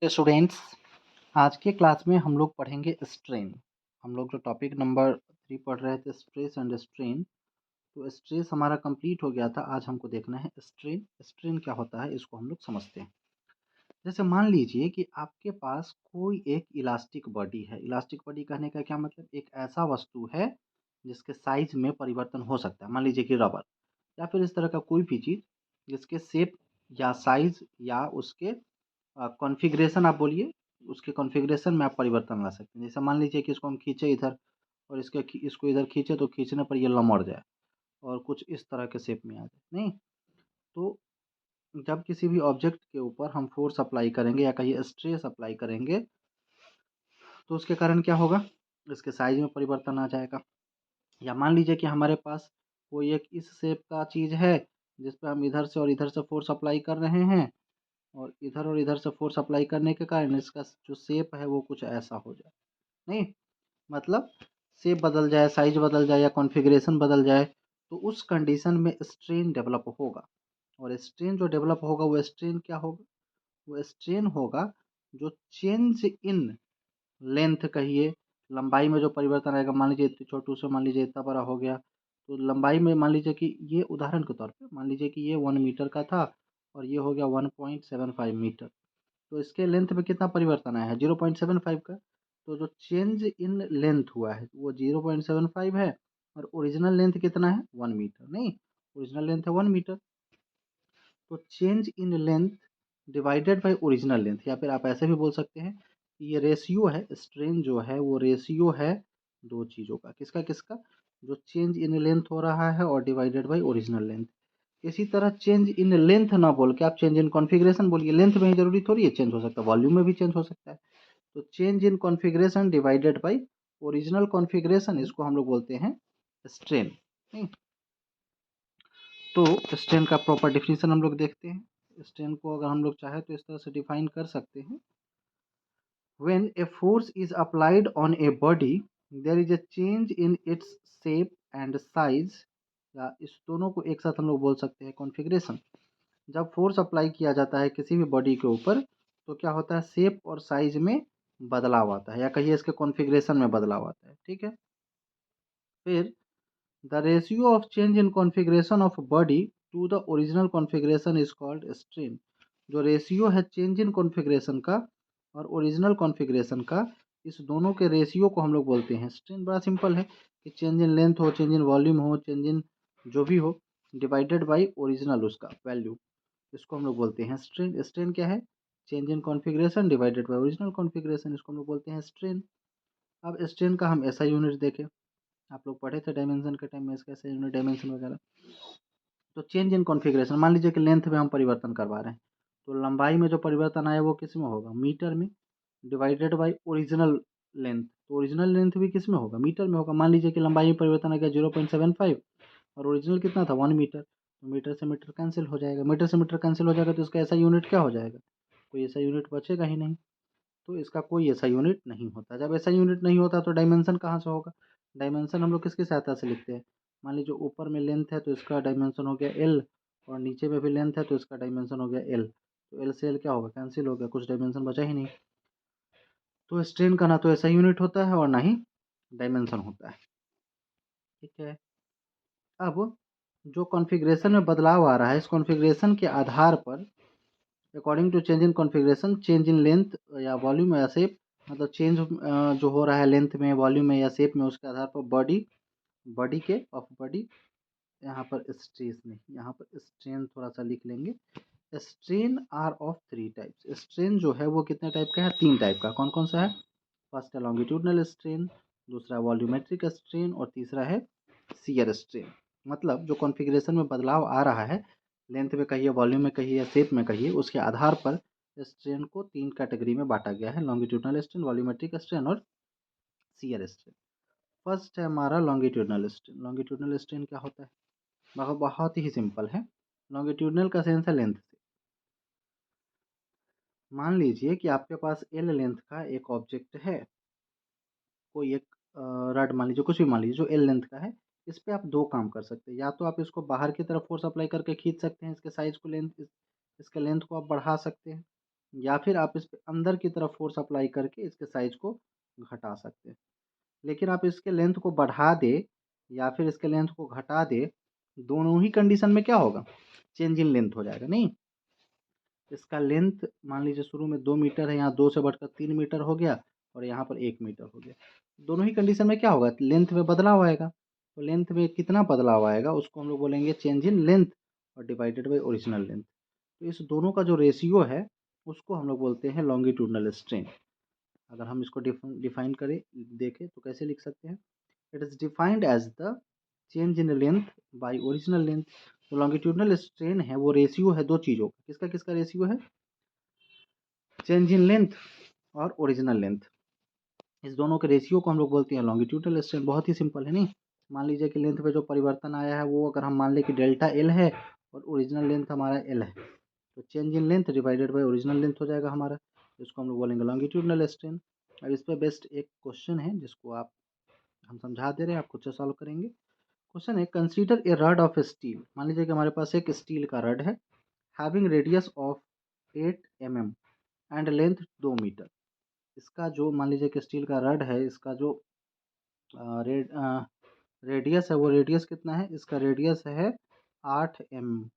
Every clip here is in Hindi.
तो स्टूडेंट्स, आज के क्लास में हम लोग पढ़ेंगे स्ट्रेन। हम लोग जो टॉपिक नंबर 3 पढ़ रहे थे स्ट्रेस एंड स्ट्रेन, तो स्ट्रेस हमारा कंप्लीट हो गया था। आज हमको देखना है स्ट्रेन। स्ट्रेन क्या होता है इसको हम लोग समझते हैं। जैसे मान लीजिए कि आपके पास कोई एक इलास्टिक बॉडी है। इलास्टिक बॉडी कहने का क्या मतलब, एक ऐसा वस्तु है जिसके साइज में परिवर्तन हो सकता है। मान लीजिए कि रबर या फिर इस तरह का कोई भी चीज़ जिसके शेप या साइज या उसके कॉन्फ़िगरेशन आप बोलिए, उसके कॉन्फ़िगरेशन में आप परिवर्तन ला सकते हैं। जैसे मान लीजिए कि इसको हम खींचे इधर और इसको इधर खींचे तो खींचने पर ये लमड़ जाए और कुछ इस तरह के शेप में आ जाए, नहीं? तो जब किसी भी ऑब्जेक्ट के ऊपर हम फ़ोर्स अप्लाई करेंगे या कहिए स्ट्रेस अप्लाई करेंगे, तो उसके कारण क्या होगा? इसके साइज़ में परिवर्तन आ जाएगा। या मान लीजिए कि हमारे पास कोई एक इस शेप का चीज़ है, जिस पे हम इधर से और इधर से फ़ोर्स अप्लाई कर रहे हैं और इधर से फ़ोर्स अप्लाई करने के कारण इसका जो शेप है वो कुछ ऐसा हो जाए, नहीं? मतलब शेप बदल जाए, साइज़ बदल जाए या कॉन्फ़िगरेशन बदल जाए, तो उस कंडीशन में स्ट्रेन डेवलप होगा। और स्ट्रेन जो डेवलप होगा वो स्ट्रेन क्या होगा? वो स्ट्रेन होगा जो चेंज इन लेंथ कहिए, लंबाई में जो परिवर्तन आएगा। मान लीजिए इतने छोटू से मान लीजिए इतना बड़ा हो गया, तो लंबाई में मान लीजिए कि ये उदाहरण के तौर पे मान लीजिए कि ये 1 मीटर का था और ये हो गया 1.75 मीटर। तो इसके लेंथ में कितना परिवर्तन आया है? 0.75 का। तो जो चेंज इन लेंथ हुआ है वो 0.75 है और ओरिजिनल लेंथ कितना है? 1 मीटर, नहीं? ओरिजिनल लेंथ है 1 मीटर। तो change in length divided by original length, या फिर आप ऐसे भी बोल सकते हैं कि ये रेशियो है, स्ट्रेन जो है वो रेशियो है दो चीज़ों का। किसका किसका? जो चेंज इन लेंथ हो रहा है और डिवाइडेड बाय ओरिजिनल लेंथ। इसी तरह चेंज इन लेंथ ना बोल के आप चेंज इन कॉन्फ़िगरेशन बोलिए। लेंथ में ही ज़रूरी थोड़ी है चेंज हो सकता है, वॉल्यूम में भी चेंज हो सकता है। तो change in configuration divided by original configuration, इसको हम लोग बोलते हैं स्ट्रेन, नहीं? तो स्ट्रेन का प्रॉपर डेफिनेशन हम लोग देखते हैं। स्ट्रेन को अगर हम लोग चाहें तो इस तरह से डिफाइन कर सकते हैं। When a force is applied on a body, there is a change in its shape and size, या इस दोनों को एक साथ हम लोग बोल सकते हैं कॉन्फ़िगरेशन। जब फोर्स अप्लाई किया जाता है किसी भी बॉडी के ऊपर, तो क्या होता है? शेप और साइज में बदलाव आता है, या कहिए इसके कॉन्फ़िगरेशन में बदलाव आता है, ठीक है? फिर the ratio of change in configuration of body to the original configuration is called strain. जो रेशियो है चेंज इन कॉन्फ़िगरेशन का और ओरिजिनल कॉन्फ़िगरेशन का, इस दोनों के रेशियो को हम लोग बोलते हैं स्ट्रेन। बड़ा सिंपल है कि चेंज इन लेंथ हो, चेंज इन वॉल्यूम हो, चेंज इन जो भी हो, डिवाइडेड बाई ओरिजिनल उसका वैल्यू, इसको हम लोग बोलते हैं स्ट्रेन। स्ट्रेन क्या है? Change in configuration divided by original configuration, इसको हम लोग बोलते हैं स्ट्रेन। अब स्ट्रेन का हम ऐसा यूनिट देखें, आप लोग पढ़े थे डायमेंशन के टाइम में इसका ऐसे यूनिट डायमेंशन वगैरह। तो चेंज इन कॉन्फ़िगरेशन, मान लीजिए कि लेंथ में हम परिवर्तन करवा रहे हैं, तो लंबाई में जो परिवर्तन आया वो किस में होगा? मीटर में, डिवाइडेड बाय ओरिजिनल लेंथ। तो ओरिजिनल लेंथ भी किस में होगा? मीटर में होगा। मान लीजिए कि लंबाई में परिवर्तन आ गया 0.75 और ओरिजिनल कितना था? 1 मीटर। तो मीटर से मीटर कैंसिल हो जाएगा। मीटर से मीटर कैंसिल हो जाएगा तो इसका ऐसा यूनिट क्या हो जाएगा? कोई ऐसा यूनिट बचेगा ही नहीं। तो इसका कोई ऐसा यूनिट नहीं होता। जब ऐसा यूनिट नहीं होता तो डायमेंशन कहाँ से होगा? डायमेंशन हम लोग किसकी सहायता से लिखते हैं? मान लीजिए ऊपर में लेंथ है तो इसका डायमेंशन हो गया एल, और नीचे में भी लेंथ है तो इसका डायमेंशन हो गया एल। तो एल से एल क्या होगा? कैंसिल हो गया, कुछ डायमेंशन बचा ही नहीं। तो स्ट्रेन का ना तो ऐसा यूनिट होता है और ना ही डायमेंशन होता है, ठीक है? अब जो कॉन्फ़िगरेशन में बदलाव आ रहा है, इस कॉन्फ़िगरेशन के आधार पर according to change in configuration, change in length या वॉल्यूम या शेप, मतलब चेंज जो हो रहा है लेंथ में, वॉल्यूम में या शेप में, उसके आधार पर बॉडी बॉडी के ऑफ बॉडी, यहाँ पर स्ट्रेस नहीं, यहाँ पर स्ट्रेन थोड़ा सा लिख लेंगे। Strain are of 3 types. Strain जो है वो कितने टाइप का है? 3 टाइप का। कौन कौन सा है? फर्स्ट है लॉन्गिट्यूडनल स्ट्रेन, दूसरा वॉल्यूमेट्रिक स्ट्रेन और तीसरा है शियर स्ट्रेन। मतलब जो कॉन्फ़िगरेशन में बदलाव आ रहा है, लेंथ में कहिए, वॉल्यूम में कहिए या शेप में कहिए, उसके आधार पर स्ट्रेन को 3 कैटेगरी में बाँटा गया है: लॉन्गिट्यूडनल स्ट्रेन, वॉल्यूमेट्रिक स्ट्रेन और शियर स्ट्रेन। फर्स्ट है हमारा लॉन्गिट्यूडनल स्ट्रेन। लॉन्गिट्यूडनल स्ट्रेन क्या होता है? बहुत ही सिंपल है। लॉन्गिट्यूडनल का सेंस है लेंथ से। मान लीजिए कि आपके पास एल लेंथ का एक ऑब्जेक्ट है, कोई एक रॉड मान लीजिए, कुछ भी मान लीजिए जो एल लेंथ का है। इस पे आप 2 काम कर सकते हैं। या तो आप इसको बाहर की तरफ फ़ोर्स अप्लाई करके खींच सकते हैं, इसके साइज़ को, इसके लेंथ को आप बढ़ा सकते हैं, या फिर आप इस पे अंदर की तरफ फोर्स अप्लाई करके इसके साइज को घटा सकते हैं। लेकिन आप इसके लेंथ को बढ़ा दे या फिर इसके लेंथ को घटा दे, दोनों ही कंडीशन में क्या होगा, चेंज इन लेंथ हो जाएगा। नहीं, इसका लेंथ मान लीजिए शुरू में 2 मीटर है, यहाँ 2 से बढ़कर 3 मीटर हो गया और यहाँ पर 1 मीटर हो गया। दोनों ही कंडीशन में क्या होगा, लेंथ में बदलाव आएगा। तो लेंथ में कितना बदलाव आएगा उसको हम लोग बोलेंगे चेंज इन लेंथ और डिवाइडेड बाई ओरिजिनल लेंथ। तो इस दोनों का जो रेशियो है उसको हम लोग बोलते हैं लॉन्गिट्यूडनल स्ट्रेन। अगर हम इसको डिफाइन करें, देखें तो कैसे लिख सकते हैं, it is defined as the change in length by original length. तो लॉन्गिट्यूडनल स्ट्रेन है वो रेशियो है दो चीज़ों का, किसका किसका रेशियो है, चेंज इन लेंथ और ओरिजिनल लेंथ। इस दोनों के रेशियो को हम लोग बोलते हैं लॉन्गिट्यूडनल स्ट्रेन। बहुत ही सिंपल है। नहीं, मान लीजिए कि लेंथ में जो परिवर्तन आया है वो अगर हम मान लें कि डेल्टा एल है और ओरिजिनल लेंथ हमारा एल है, तो change in length divided by original length हो जाएगा हमारा, इसको हम लोग बोलेंगे लॉन्गिट्यूडनल स्ट्रेन। अब इस पर बेस्ड एक क्वेश्चन है जिसको आप हम समझा दे रहे हैं, आप खुद से सॉल्व करेंगे। क्वेश्चन है, consider a rod of steel. मान लीजिए कि हमारे पास एक स्टील का रड है, having radius of 8 mm and length 2 metre. इसका जो मान लीजिए कि स्टील का रड है, इसका जो रेडियस है वो रेडियस कितना है, इसका रेडियस है 8 mm।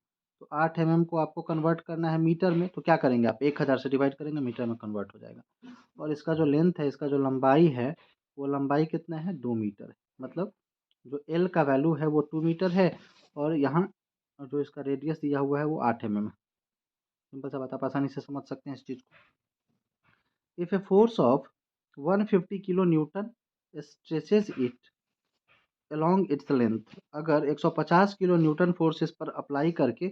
तो 8 mm को आपको कन्वर्ट करना है मीटर में, तो क्या करेंगे आप 1000 से डिवाइड करेंगे, मीटर में कन्वर्ट हो जाएगा। और इसका जो लेंथ है, इसका जो लंबाई है वो लंबाई कितना है, 2 मीटर है। मतलब जो एल का वैल्यू है वो 2 मीटर है और यहाँ जो इसका रेडियस दिया हुआ है वो 8 mm है। सिंपल सा बात, आप आसानी से समझ सकते हैं इस चीज़ को। If a force of 150 kilo Newton stretches it along its length, अगर 150 किलो न्यूटन फोर्स इस पर अप्लाई करके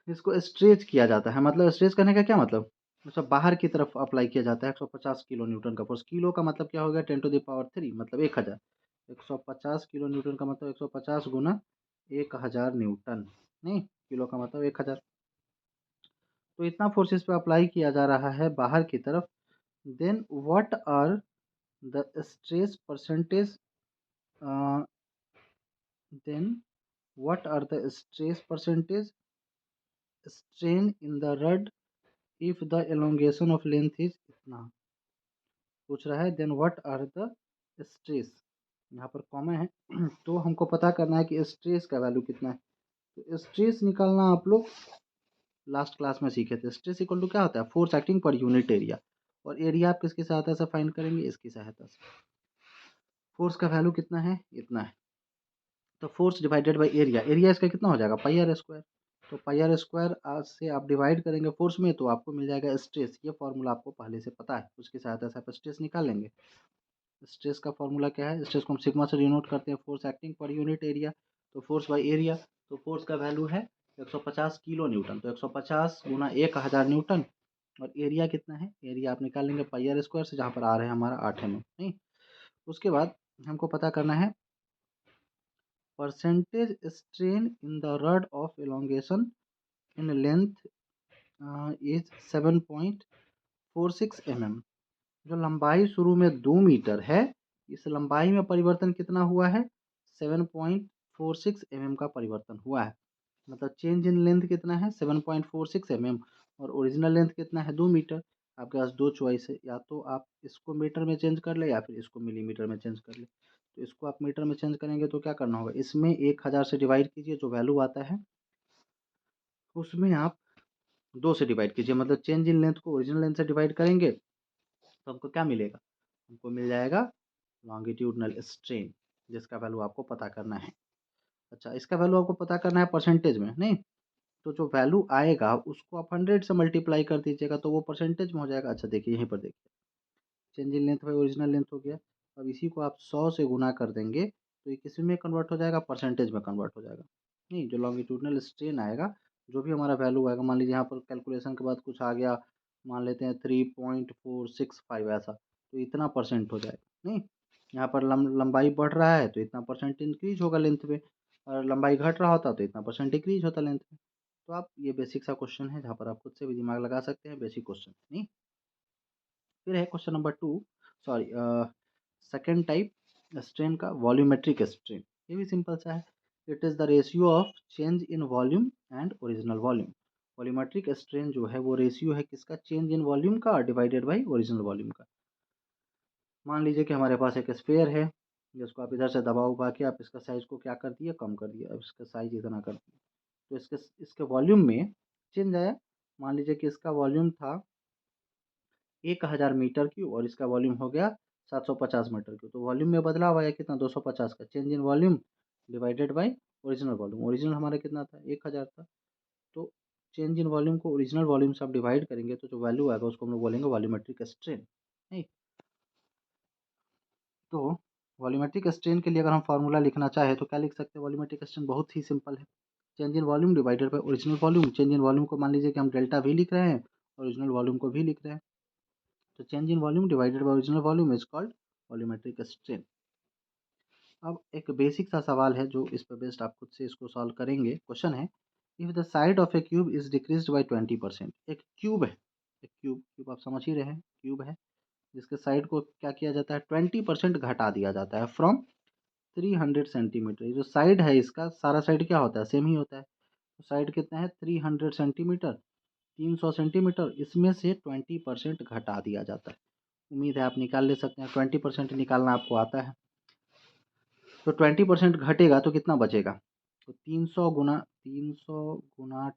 इसको स्ट्रेच किया जाता है, मतलब स्ट्रेच करने का क्या मतलब, मतलब बाहर की तरफ अप्लाई किया जाता है 150 किलो न्यूटन का फोर्स। किलो का मतलब क्या हो गया, 10⁻³ मतलब 1000। 150 किलो न्यूटन का मतलब 150 गुना 1000 न्यूटन। नहीं, किलो का मतलब 1000। तो इतना फोर्स इस पर अप्लाई किया जा रहा है बाहर की तरफ। Then what are the stress percentage, then what are the stress percentage strain in the rod if the elongation of length is इतना। पूछ रहा है then what are the stress, यहाँ पर कॉमा है तो हमको पता करना है कि स्ट्रेस का वैल्यू कितना है। तो स्ट्रेस निकालना आप लोग लास्ट क्लास में सीखे थे। स्ट्रेस इक्वल टू क्या होता है, force acting per unit area. और एरिया आप किसकी सहायता से फाइंड करेंगे, इसकी सहायता से। फोर्स का वैल्यू कितना है, इतना है। तो force divided by area, area इसका कितना हो जाएगा, पाई आर स्क्वायर। तो पाई आर स्क्वायर आज से आप डिवाइड करेंगे फोर्स में तो आपको मिल जाएगा स्ट्रेस। ये फॉर्मूला आपको पहले से पता है, उसकी सहायता से आप स्ट्रेस निकाल लेंगे। स्ट्रेस का फॉर्मूला क्या है, स्ट्रेस को हम सिग्मा से डिनोट करते हैं, force acting per unit area. तो फोर्स बाई एरिया, तो फोर्स का वैल्यू है 150 किलो न्यूटन, तो 150 गुना 1000 न्यूटन। और एरिया कितना है, एरिया आप निकाल लेंगे पाई आर स्क्वायर से, जहाँ पर आ रहा है हमारा 8 mm। नहीं, उसके बाद हमको पता करना है percentage strain in the rod of elongation in length is 7.46 mm। जो लंबाई शुरू में 2 मीटर है, इस लंबाई में परिवर्तन कितना हुआ है, 7.46 mm का परिवर्तन हुआ है। मतलब चेंज इन लेंथ कितना है, 7.46 mm। और ओरिजिनल लेंथ कितना है, 2 मीटर। आपके पास दो चॉइस है, या तो आप इसको मीटर में चेंज कर ले या फिर इसको मिलीमीटर में चेंज कर ले। तो इसको आप मीटर में चेंज करेंगे तो क्या करना होगा, इसमें 1000 से डिवाइड कीजिए, जो वैल्यू आता है उसमें आप 2 से डिवाइड कीजिए। मतलब चेंज इन लेंथ को ओरिजिनल लेंथ से डिवाइड करेंगे तो हमको क्या मिलेगा, हमको मिल जाएगा लॉन्गिट्यूडनल स्ट्रेन, जिसका वैल्यू आपको पता करना है। अच्छा, इसका वैल्यू आपको पता करना है परसेंटेज में। नहीं, तो जो वैल्यू आएगा उसको आप 100 से मल्टीप्लाई कर दीजिएगा तो वो परसेंटेज में हो जाएगा। अच्छा देखिए यहीं पर देखिए, change in length by original length हो गया। अब इसी को आप 100 से गुना कर देंगे तो ये किस में कन्वर्ट हो जाएगा, परसेंटेज में कन्वर्ट हो जाएगा। नहीं, जो लॉन्गिट्यूडनल स्ट्रेन आएगा, जो भी हमारा वैल्यू आएगा, मान लीजिए यहाँ पर कैलकुलेशन के बाद कुछ आ गया, मान लेते हैं 3.465 ऐसा, तो इतना परसेंट हो जाएगा। नहीं, यहाँ पर लंबाई बढ़ रहा है तो इतना परसेंट इंक्रीज होगा लेंथ में, और लंबाई घट रहा होता तो इतना परसेंट डिक्रीज होता लेंथ में। तो आप ये बेसिक सा क्वेश्चन है जहाँ पर आप खुद से भी दिमाग लगा सकते हैं, बेसिक क्वेश्चन। नहीं, फिर है question number 2, sorry second type strain का, वॉल्यूमेट्रिक स्ट्रेन। ये भी सिंपल सा है, it is the ratio of change in volume and original volume. Volumetric strain जो है वो रेशियो है किसका, चेंज इन वॉल्यूम का डिवाइडेड बाई ओरिजिनल वॉल्यूम का। मान लीजिए कि हमारे पास एक स्फीयर है जिसको आप इधर से दबा उबा के आप इसका साइज़ को क्या कर दिए, कम कर दिया, अब इसका साइज़ इतना कर दिया, तो इसके इसके वॉल्यूम में चेंज आया। मान लीजिए कि इसका वॉल्यूम था 1000 मीटर क्यूब और इसका वॉल्यूम हो गया 750 मीटर क्यूब, तो वॉल्यूम में बदलाव आया कितना, 250 का, change in volume divided by original volume. Original हमारा कितना था, 1000 था, तो चेंज इन वॉल्यूम को ओरिजिनल वॉल्यूम से आप डिवाइड करेंगे तो जो वैल्यू आएगा उसको हम लोग बोलेंगे वॉल्यूमेट्रिक स्ट्रेन। नहीं, तो वॉल्यूमेट्रिक स्ट्रेन के लिए अगर हम फार्मूला लिखना चाहें तो क्या लिख सकते हैं, वॉल्यूमेट्रिक स्ट्रेन बहुत ही सिंपल है, change in volume divided by original volume. Change in volume को मान लीजिए कि हम डेल्टा वी लिख रहे हैं, ओरिजिनल वॉल्यूम को भी लिख रहे हैं, तो change in volume divided by original volume is called volumetric strain. अब एक बेसिक सा सवाल है जो इस पर बेस्ड आप खुद से इसको सॉल्व करेंगे। क्वेश्चन है, if the side of A cube is decreased bye 20%। एक क्यूब है, एक क्यूब क्यूब आप समझ ही रहे हैं, क्यूब है जिसके साइड को क्या किया जाता है, 20% घटा दिया जाता है फ्रॉम 300 सेंटीमीटर। ये जो साइड है इसका सारा साइड क्या होता है, सेम ही होता है, तो साइड कितना है 300 सेंटीमीटर, 300 सेंटीमीटर, इसमें से 20% घटा दिया जाता है। उम्मीद है आप निकाल ले सकते हैं, 20% निकालना आपको आता है, तो 20% घटेगा तो कितना बचेगा, तो 300 गुना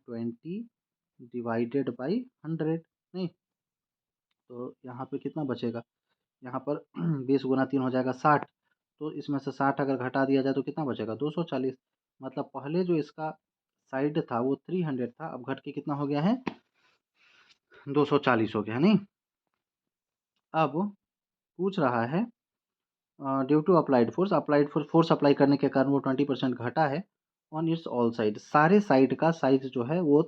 20 डिवाइडेड बाई 100। नहीं, तो यहाँ पे कितना बचेगा, यहाँ पर 20 गुना 3 हो जाएगा 60, तो इसमें से 60 अगर घटा दिया जाए तो कितना बचेगा, 240। मतलब पहले जो इसका साइड था वो 300 था, अब घट के कितना हो गया है, 240 हो गया। नहीं, अब पूछ रहा है due to applied force, force apply करने के कारण वो 20% घटा है ऑन इट्स ऑल साइड, सारे साइड का साइज जो है वो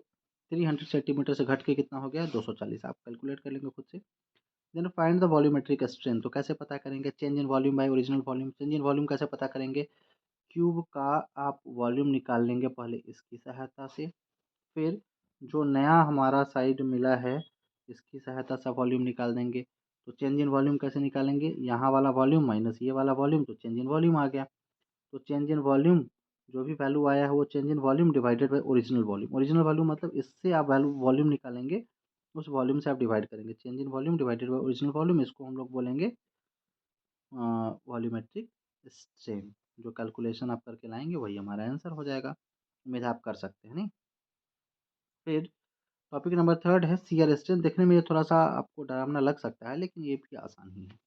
300 सेंटीमीटर से घट के कितना हो गया, 240। आप कैलकुलेट कर लेंगे खुद से। Then find the volumetric strain, तो कैसे पता करेंगे, change in volume by original volume. Change in volume कैसे पता करेंगे, क्यूब का आप वॉल्यूम निकाल लेंगे पहले इसकी सहायता से, फिर जो नया हमारा साइड मिला है इसकी सहायता से वॉल्यूम निकाल देंगे। तो चेंज इन वॉल्यूम कैसे निकालेंगे, यहाँ वाला वॉल्यूम माइनस ये वाला वॉल्यूम, तो चेंज इन वॉल्यूम आ गया। तो चेंज इन वॉल्यूम जो भी वैल्यू आया है वो change in volume divided by original volume. Original volume मतलब इससे आप वैल्यू वॉल्यूम निकालेंगे, उस वॉल्यूम से आप डिवाइड करेंगे, change in volume divided by original volume, इसको हम लोग बोलेंगे वॉल्यूमेट्रिक स्ट्रेन। जो कैलकुलेशन आप करके लाएंगे वही हमारा आंसर हो जाएगा। उम्मीद है आप कर सकते हैं। नहीं, फिर टॉपिक नंबर 3 है शियर स्ट्रेन। देखने में ये थोड़ा सा आपको डरावना लग सकता है लेकिन ये भी आसान ही है।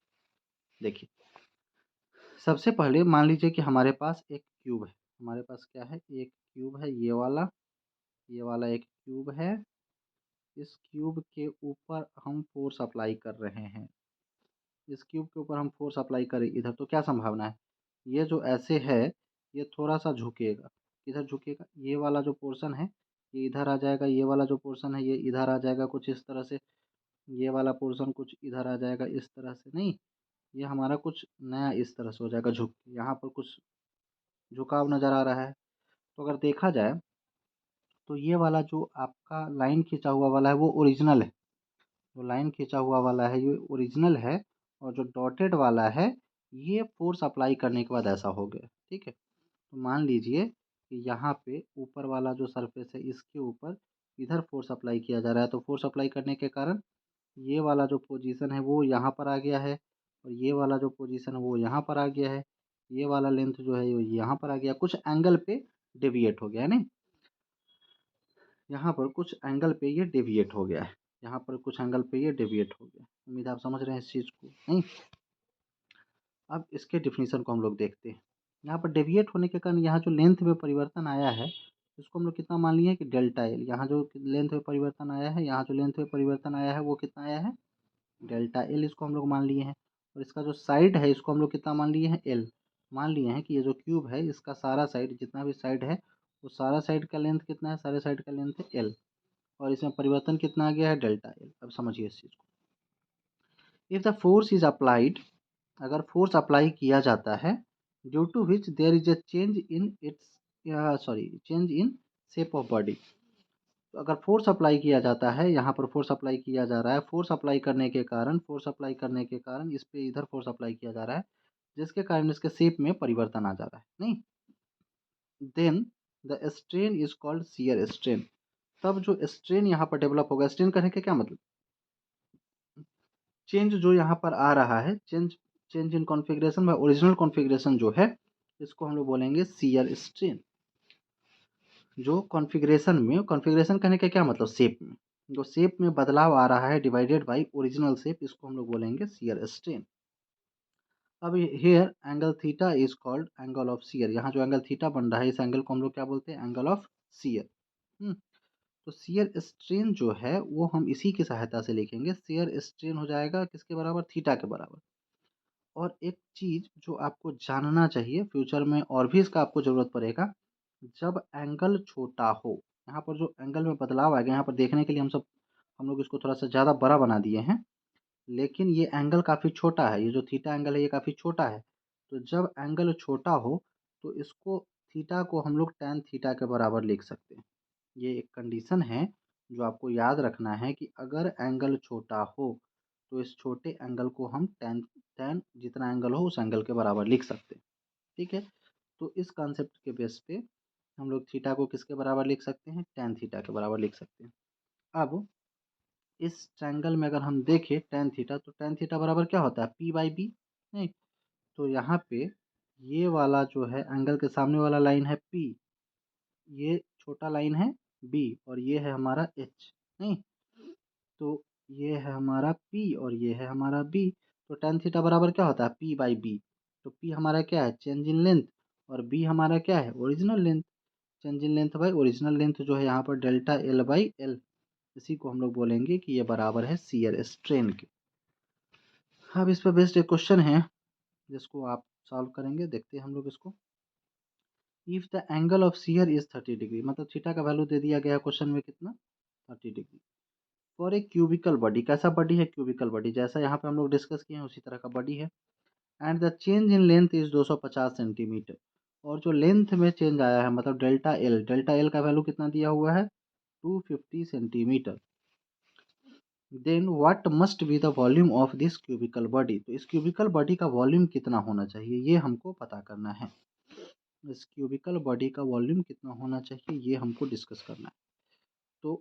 देखिए, सबसे पहले मान लीजिए कि हमारे पास एक क्यूब है, हमारे पास क्या है, एक क्यूब है, ये वाला एक क्यूब है। इस क्यूब के ऊपर हम फोर्स अप्लाई कर रहे हैं, इस क्यूब के ऊपर हम फोर्स अप्लाई करें इधर, तो क्या संभावना है, ये जो ऐसे है ये थोड़ा सा झुकेगा, किधर झुकेगा, ये वाला जो पोर्शन है ये इधर आ जाएगा, ये वाला जो पोर्शन है ये इधर आ जाएगा कुछ इस तरह से, ये वाला पोर्शन कुछ इधर आ जाएगा इस तरह से। नहीं, ये हमारा कुछ नया इस तरह से हो जाएगा झुक, यहाँ पर कुछ झुकाव नज़र आ रहा है। तो अगर देखा जाए तो ये वाला जो आपका लाइन खींचा हुआ वाला है वो ओरिजिनल है, जो लाइन खींचा हुआ वाला है ये ओरिजिनल है, और जो डॉटेड वाला है ये फोर्स अप्लाई करने के बाद ऐसा हो गया। ठीक है, तो मान लीजिए कि यहाँ पे ऊपर वाला जो सरफेस है इसके ऊपर इधर फोर्स अप्लाई किया जा रहा है, तो फोर्स अप्लाई करने के कारण ये वाला जो पोजीशन है वो यहाँ पर आ गया है, और ये वाला जो पोजीशन है वो यहाँ पर आ गया है, ये वाला लेंथ जो है वो यहाँ पर आ गया, कुछ एंगल पे डेविएट हो गया है। नहीं, यहाँ पर कुछ एंगल पे ये डेविएट हो गया है, यहाँ पर कुछ एंगल पे ये डेविएट हो गया। उम्मीद है आप समझ रहे हैं इस चीज़ को। नहीं, अब इसके डिफिनीशन को हम लोग देखते हैं। यहाँ पर डेविएट होने के कारण यहाँ जो लेंथ में परिवर्तन आया है इसको हम लोग कितना मान लिए कि डेल्टा एल। यहाँ जो लेंथ में परिवर्तन आया है, यहाँ जो लेंथ में परिवर्तन आया है वो कितना आया है, डेल्टा एल, इसको हम लोग मान लिए हैं। और इसका जो साइड है इसको हम लोग कितना मान लिए हैं, एल। मान लिए हैं कि ये जो क्यूब है इसका सारा साइड, जितना भी साइड है वो सारा साइड का लेंथ कितना है, सारे साइड का लेंथ है एल, और इसमें परिवर्तन कितना आ गया है, डेल्टा एल। अब समझिए इस चीज़ को, if the force is applied, अगर फोर्स अप्लाई किया जाता है, due to which there is a change in its change in shape of body. तो अगर फोर्स अप्लाई किया जाता है, यहाँ पर फोर्स अप्लाई किया जा रहा है, फोर्स अप्लाई करने के कारण इस पे इधर फोर्स अप्लाई किया जा रहा है, जिसके कारण इसके शेप में परिवर्तन आ जा रहा है। नहीं, then the strain is called shear strain. तब जो स्ट्रेन यहाँ पर डेवलप होगा, स्ट्रेन करने का क्या मतलब, चेंज जो यहाँ पर आ रहा है, चेंज चेंज इन कॉन्फ़िगरेशन में ओरिजिनल कॉन्फ़िगरेशन जो है, इसको हम लोग बोलेंगे शियर स्ट्रेन। जो कॉन्फ़िगरेशन करने का क्या मतलब, शेप में, जो शेप में बदलाव आ रहा है डिवाइडेड बाय ओरिजिनल शेप, इसको हम लोग बोलेंगे शियर स्ट्रेन। अब here angle theta is called angle of shear, यहाँ जो एंगल थीटा बन रहा है इस एंगल को हम लोग क्या बोलते हैं, एंगल ऑफ शियर। तो शियर स्ट्रेन जो है वो हम इसी की सहायता से लिखेंगे, शियर स्ट्रेन हो जाएगा किसके बराबर, थीटा के बराबर। और एक चीज़ जो आपको जानना चाहिए फ्यूचर में और भी इसका आपको ज़रूरत पड़ेगा, जब एंगल छोटा हो, यहाँ पर जो एंगल में बदलाव आएगा, यहाँ पर देखने के लिए हम लोग इसको थोड़ा सा ज़्यादा बड़ा बना दिए हैं, लेकिन ये एंगल काफ़ी छोटा है, ये जो थीटा एंगल है ये काफ़ी छोटा है। तो जब एंगल छोटा हो तो इसको, थीटा को हम लोग टैन थीटा के बराबर लिख सकते हैं। ये एक कंडीशन है जो आपको याद रखना है कि अगर एंगल छोटा हो तो इस छोटे एंगल को हम टैन टैन जितना एंगल हो उस एंगल के बराबर लिख सकते हैं। ठीक है, तो इस कॉन्सेप्ट के बेस पे हम लोग थीटा को किसके बराबर लिख सकते हैं, टैन थीटा के बराबर लिख सकते हैं। अब इस ट्रायंगल में अगर हम देखें टैन थीटा, तो टैन थीटा बराबर क्या होता है, पी बाई बी। नहीं, तो यहाँ पे ये वाला जो है एंगल के सामने वाला लाइन है पी, ये छोटा लाइन है बी, और ये है हमारा एच। नहीं, तो ये है हमारा पी और ये है हमारा बी। तो टेन थीटा बराबर क्या होता है, पी बाई बी। तो पी हमारा क्या है, चेंज इन लेंथ, और बी हमारा क्या है, original length. Change in length by original length जो है यहाँ पर डेल्टा एल बाई एल, इसी को हम लोग बोलेंगे कि ये बराबर है शियर स्ट्रेन के। अब इस पर बेस्ड एक क्वेश्चन है जिसको आप सॉल्व करेंगे, देखते हैं हम लोग इसको। If the angle of shear is 30 degree, मतलब थीटा का वैल्यू दे दिया गया क्वेश्चन में कितना, 30 degree. For a cubical body, कैसा बॉडी है, क्यूबिकल बॉडी, जैसा यहाँ पे हम लोग डिस्कस किए हैं उसी तरह का बॉडी है। And the change in length is 250 centimetre, और जो लेंथ में चेंज आया है मतलब डेल्टा एल का वैल्यू कितना दिया हुआ है, 250 centimetre. Then what must be the volume of this cubical body, तो इस क्यूबिकल बॉडी का वॉल्यूम कितना होना चाहिए ये हमको पता करना है। इस क्यूबिकल बॉडी का वॉल्यूम कितना होना चाहिए ये हमको डिस्कस करना है। तो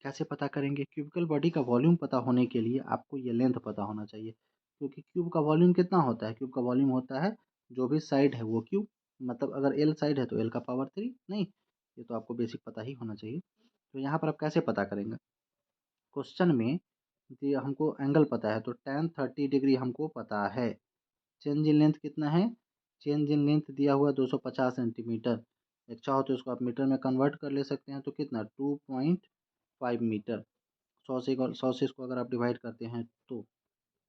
कैसे पता करेंगे, क्यूबिकल बॉडी का वॉल्यूम पता होने के लिए आपको ये लेंथ पता होना चाहिए, क्योंकि क्यूब का वॉल्यूम कितना होता है, क्यूब का वॉल्यूम होता है जो भी साइड है वो क्यूब, मतलब अगर एल साइड है तो एल का पावर 3। नहीं, ये तो आपको बेसिक पता ही होना चाहिए। तो यहाँ पर आप कैसे पता करेंगे, क्वेश्चन में ये हमको एंगल पता है तो tan 30 डिग्री हमको पता है। चेंज इन लेंथ कितना है, चेंज इन लेंथ दिया हुआ 250 सेंटीमीटर। एक चाहो तो इसको आप मीटर में कन्वर्ट कर ले सकते हैं, तो कितना 2.5 मीटर। 100 से इसको अगर आप डिवाइड करते हैं तो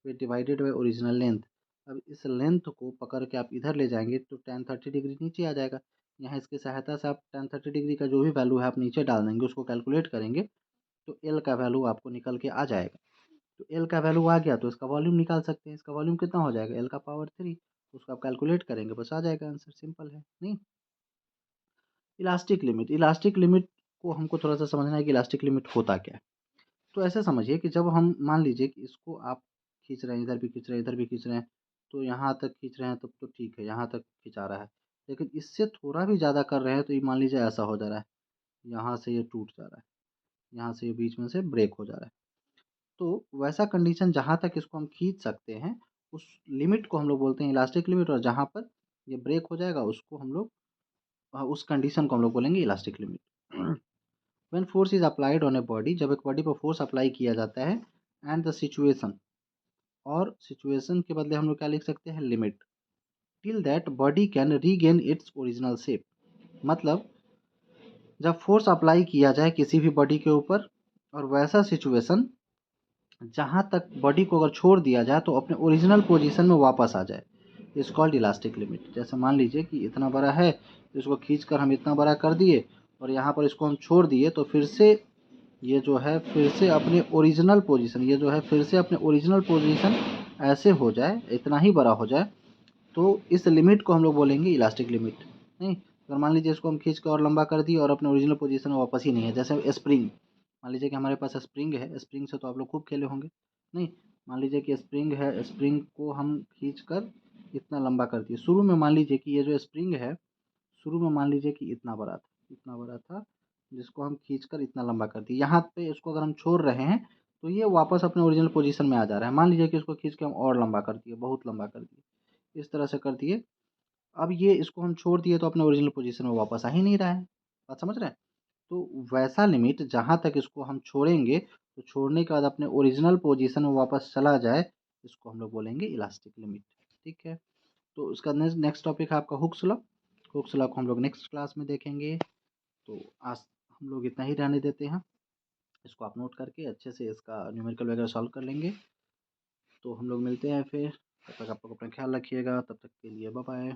फिर डिवाइडेड बाई ओरिजिनल लेंथ। अब इस लेंथ को पकड़ के आप इधर ले जाएंगे तो tan 30 डिग्री नीचे आ जाएगा। यहाँ इसकी सहायता से आप tan 30 डिग्री का जो भी वैल्यू है आप नीचे डाल देंगे, उसको कैलकुलेट करेंगे तो एल का वैल्यू आपको निकल के आ जाएगा। तो एल का वैल्यू आ गया तो इसका वॉल्यूम निकाल सकते हैं, इसका वॉल्यूम कितना हो जाएगा, एल का पावर 3। उसको आप कैलकुलेट करेंगे बस आ जाएगा आंसर, सिंपल है। नहीं, इलास्टिक लिमिट को हमको थोड़ा सा समझना है कि इलास्टिक लिमिट होता क्या है। तो ऐसे समझिए कि जब हम मान लीजिए कि इसको आप खींच रहे हैं, इधर भी खींच रहे हैं, इधर भी खींच रहे हैं, तो यहाँ तक खींच रहे हैं तब तो ठीक है, यहाँ तक खिंचा रहा है। लेकिन इससे थोड़ा भी ज़्यादा कर रहे हैं तो ये मान लीजिए ऐसा हो जा रहा है, यहाँ से ये टूट जा रहा है, यहाँ से ये बीच में से ब्रेक हो जा रहा है। तो वैसा कंडीशन जहाँ तक इसको हम खींच सकते हैं उस लिमिट को हम लोग बोलते हैं इलास्टिक लिमिट, और जहाँ पर ये ब्रेक हो जाएगा उसको हम लोग उस कंडीशन को हम लोग बोलेंगे elastic limit. When force is applied on a body, जब एक बॉडी पर फोर्स अप्लाई किया जाता है, एंड द सिचुएशन, और सिचुएशन के बदले हम लोग क्या लिख सकते हैं, limit, till that body can regain its original shape. मतलब जब फोर्स अप्लाई किया जाए किसी भी बॉडी के ऊपर और वैसा सिचुएशन जहाँ तक बॉडी को अगर छोड़ दिया जाए तो अपने ओरिजिनल पोजीशन में वापस आ जाए, इस कॉल्ड इलास्टिक लिमिट। जैसे मान लीजिए कि इतना बड़ा है, इसको खींचकर हम इतना बड़ा कर दिए और यहाँ पर इसको हम छोड़ दिए, तो फिर से ये जो है फिर से अपने ओरिजिनल पोजीशन, ये जो है फिर से अपने ओरिजिनल पोजीशन ऐसे हो जाए, इतना ही बड़ा हो जाए, तो इस लिमिट को हम लोग बोलेंगे इलास्टिक लिमिट। नहीं, अगर मान लीजिए इसको हम खींच कर और लंबा कर दिए और अपने ओरिजिनल पोजीशन में वापस ही नहीं है, जैसे स्प्रिंग, मान लीजिए कि हमारे पास स्प्रिंग है, स्प्रिंग से तो आप लोग खूब खेले होंगे। नहीं, मान लीजिए कि स्प्रिंग है, स्प्रिंग को हम खींच कर इतना लंबा कर दिए। शुरू में मान लीजिए कि ये जो स्प्रिंग है, शुरू में मान लीजिए कि इतना बड़ा था, इतना बड़ा था, जिसको हम खींचकर इतना लंबा कर दिए। यहाँ पे इसको अगर हम छोड़ रहे हैं, तो ये वापस अपने ओरिजिनल पोज़ीशन में आ जा रहा है। मान लीजिए कि इसको खींच के हम और लंबा कर दिए, बहुत लंबा कर दिए, इस तरह से कर दिए। अब ये इसको हम छोड़ दिए तो अपने ओरिजिनल पोज़ीशन में वापस आ ही नहीं रहा है। बात समझ रहे हैं? तो वैसा लिमिट जहाँ तक इसको हम छोड़ेंगे, तो छोड़ने के बाद अपने ओरिजिनल पोज़ीशन में वापस चला जाए, इसको हम लोग बोलेंगे इलास्टिक लिमिट। ठीक है? तो उसका नेक्स्ट टॉपिक है आपका हुक्स लॉ। हुक्स लॉ को हम लोग नेक्स्ट क्लास में देखेंगे। तो आज हम लोग इतना ही रहने देते हैं। इसको आप नोट करके अच्छे से इसका न्यूमेरिकल वगैरह सॉल्व कर लेंगे। तो हम लोग मिलते हैं फिर। तब तक आप लोग अपना ख्याल रखिएगा। तब तक के लिए बाय बाय।